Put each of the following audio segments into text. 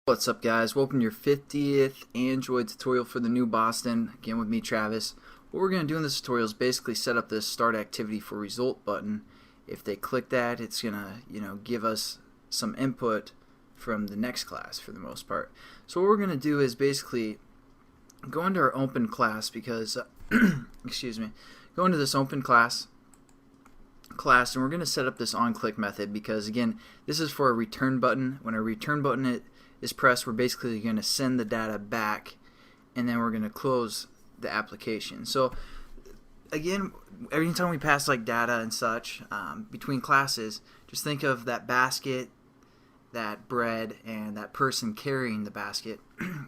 What's up, guys? Welcome to your 50th Android tutorial for the new Boston. Again with me, Travis. What we're going to do in this tutorial is basically set up this start activity for result button. If they click that, it's going to give us some input from the next class for the most part. So what we're going to do is basically go into our open class because excuse me, go into this open class and we're going to set up this onClick method because again, this is for a return button. When a return button is pressed, we're basically going to send the data back and then we're going to close the application. So again, every time we pass like data and such between classes, just think of that basket, that bread, and that person carrying the basket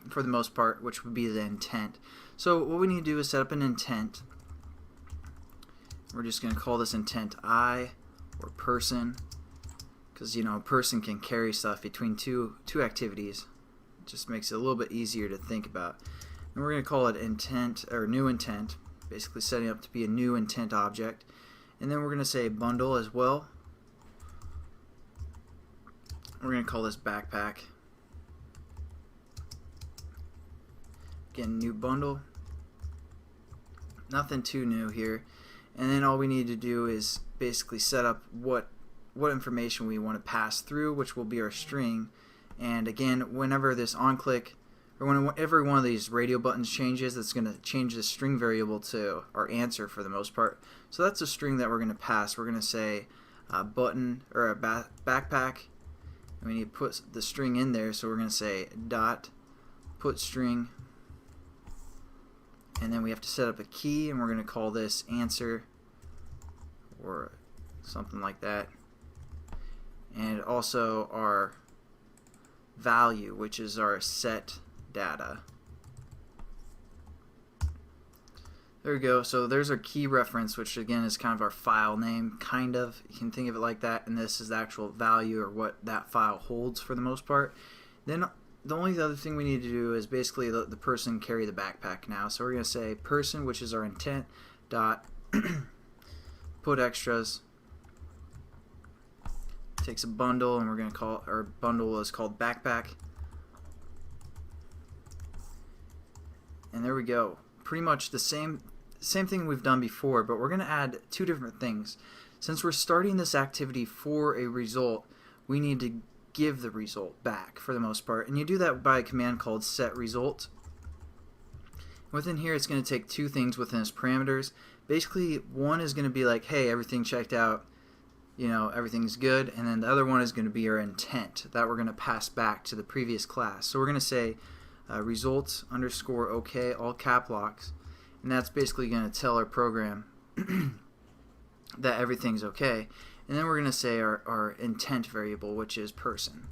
for the most part, which would be the intent. So what we need to do is set up an intent. We're just going to call this intent I or person, because a person can carry stuff between two activities. It just makes it a little bit easier to think about. And we're going to call it intent or new intent, basically setting up to be a new intent object. And then we're going to say bundle as well. We're going to call this backpack. Again, new bundle. Nothing too new here. And then all we need to do is basically set up what information we want to pass through, which will be our string. And again, whenever this onClick or whenever one of these radio buttons changes, it's going to change the string variable to our answer for the most part. So that's a string that we're going to pass. We're going to say button or a backpack. And we need to put the string in there, so we're going to say dot put string. And then we have to set up a key, and we're going to call this answer or something like that. And also our value, which is our set data. There we go. So there's our key reference, which again is kind of our file name, kind of. You can think of it like that, and this is the actual value or what that file holds for the most part. Then the only other thing we need to do is basically the person carry the backpack now. So we're going to say person, which is our intent, dot put extras. Takes a bundle, and we're going to call our bundle is called backpack. And there we go. Pretty much the same thing we've done before, but we're going to add two different things. Since we're starting this activity for a result, we need to give the result back for the most part, and you do that by a command called setResult. Within here, it's going to take two things within its parameters. Basically, one is going to be like, hey, everything checked out, everything's good, and then the other one is going to be our intent that we're going to pass back to the previous class. So we're going to say results underscore OK, all cap locks, and that's basically going to tell our program that everything's okay. And then we're going to say our intent variable, which is person.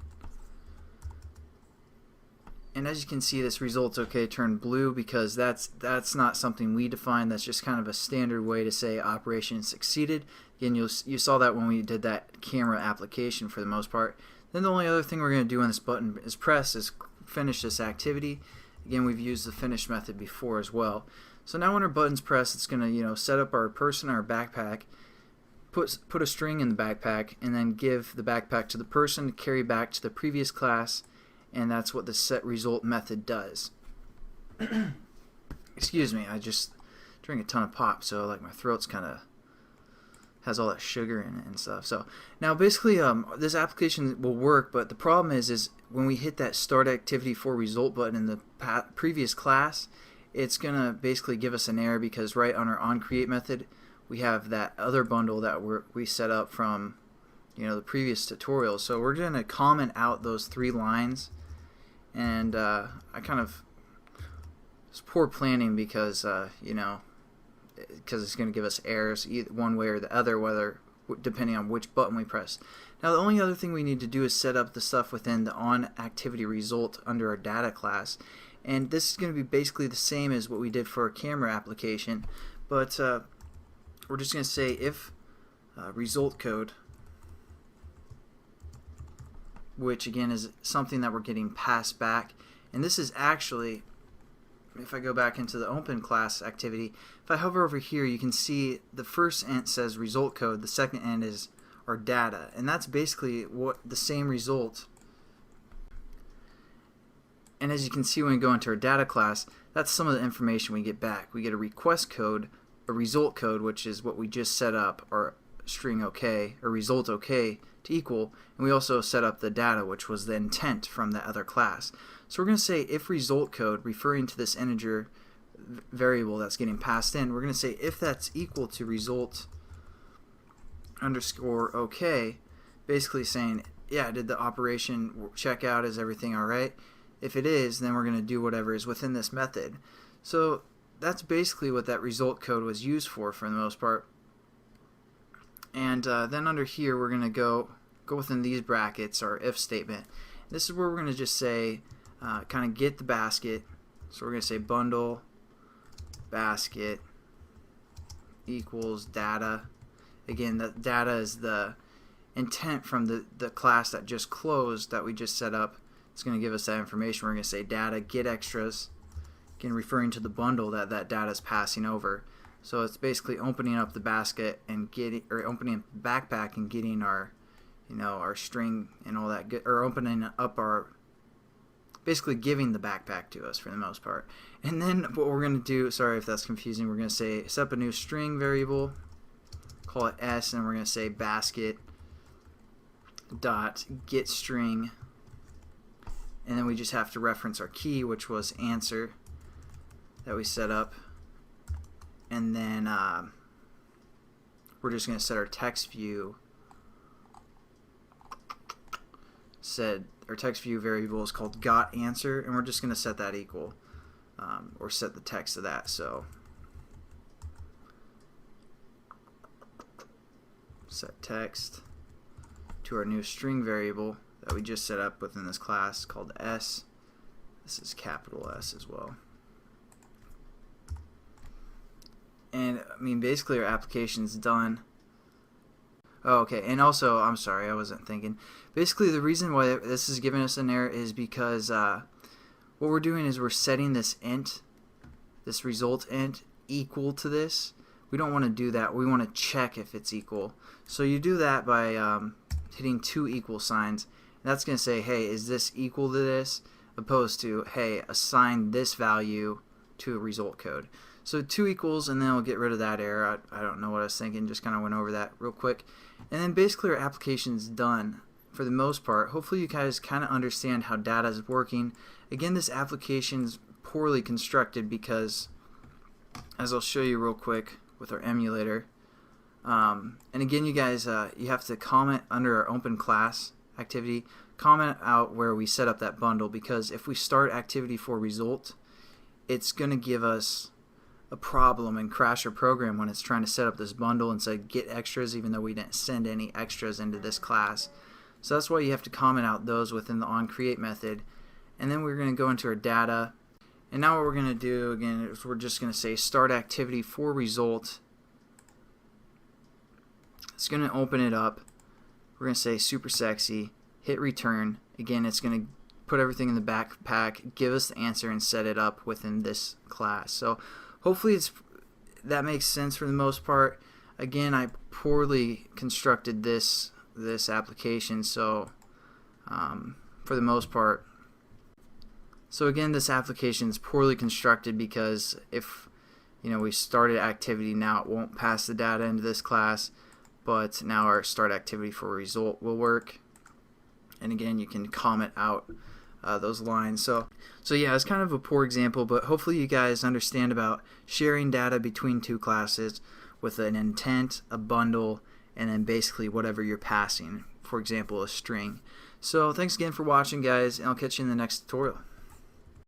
And as you can see, this results okay turned blue because that's not something we define. That's just kind of a standard way to say operation succeeded. Again, you saw that when we did that camera application for the most part. Then the only other thing we're going to do on this button is finish this activity. Again, we've used the finish method before as well. So now when our button's pressed, it's going to set up our person, our backpack, put a string in the backpack, and then give the backpack to the person to carry back to the previous class, and that's what the setResult method does. Excuse me, I just drank a ton of pop, so like my throat's kind of has all that sugar in it and stuff. So now basically this application will work, but the problem is when we hit that start activity for result button in the previous class, it's gonna basically give us an error because right on our onCreate method we have that other bundle that we set up from the previous tutorial. So we're going to comment out those 3 lines, and I kind of, it's poor planning because because it's going to give us errors either one way or the other, depending on which button we press. Now the only other thing we need to do is set up the stuff within the onActivityResult under our data class, and this is going to be basically the same as what we did for our camera application, but we're just going to say if result code, which again is something that we're getting passed back, and this is actually, if I go back into the open class activity, if I hover over here, you can see the first int says result code, the second int is our data, and that's basically what the same result And as you can see when we go into our data class, that's some of the information we get back. We get a request code, a result code, which is what we just set up, our string OK, or result OK to equal, and we also set up the data, which was the intent from the other class. So we're going to say if result code, referring to this integer variable that's getting passed in, we're going to say if that's equal to result underscore OK, basically saying, yeah, did the operation check out, is everything alright? If it is, then we're going to do whatever is within this method. So that's basically what that result code was used for the most part. And then under here we're going to go within these brackets, our if statement. This is where we're going to just say kind of get the basket. So we're going to say bundle basket equals data. Again, the data is the intent from the class that just closed that we just set up. It's going to give us that information. We're going to say data get extras, again referring to the bundle that data is passing over. So it's basically opening up the basket and opening up the backpack and getting our, our string and all that good, or opening up our, basically giving the backpack to us for the most part. And then what we're going to do, sorry if that's confusing, we're going to say set up a new string variable, call it s, and we're going to say basket dot get string, and then we just have to reference our key, which was answer that we set up. And then we're just going to set our text view. Our text view variable is called got answer, and we're just going to set that equal, or set the text to that. So set text to our new string variable that we just set up within this class called s. This is capital S as well. And I mean, basically our application's done. Oh, okay, and also, I'm sorry, I wasn't thinking. Basically, the reason why this is giving us an error is because what we're doing is we're setting this int, this result int, equal to this. We don't want to do that. We want to check if it's equal. So you do that by hitting two equal signs. And that's going to say, hey, is this equal to this? Opposed to, hey, assign this value to a result code. So two equals, and then we'll get rid of that error. I don't know what I was thinking, just kind of went over that real quick. And then basically our application's done for the most part. Hopefully you guys kind of understand how data is working. Again, this application's poorly constructed because, as I'll show you real quick with our emulator, and again, you guys, you have to comment under our open class activity, comment out where we set up that bundle, because if we start activity for result, it's going to give us a problem and crash our program when it's trying to set up this bundle and say get extras, even though we didn't send any extras into this class. So that's why you have to comment out those within the onCreate method. And then we're going to go into our data, and now what we're going to do again is we're just going to say start activity for result. It's going to open it up. We're going to say super sexy, hit return. Again, it's going to put everything in the backpack, give us the answer, and set it up within this class. So hopefully that makes sense for the most part. Again, I poorly constructed this application, so for the most part. So again, this application is poorly constructed because if we started activity, now it won't pass the data into this class, but now our start activity for result will work. And again, you can comment out those lines. So yeah, it's kind of a poor example, but hopefully you guys understand about sharing data between two classes with an intent, a bundle, and then basically whatever you're passing, for example a string. So thanks again for watching, guys, and I'll catch you in the next tutorial.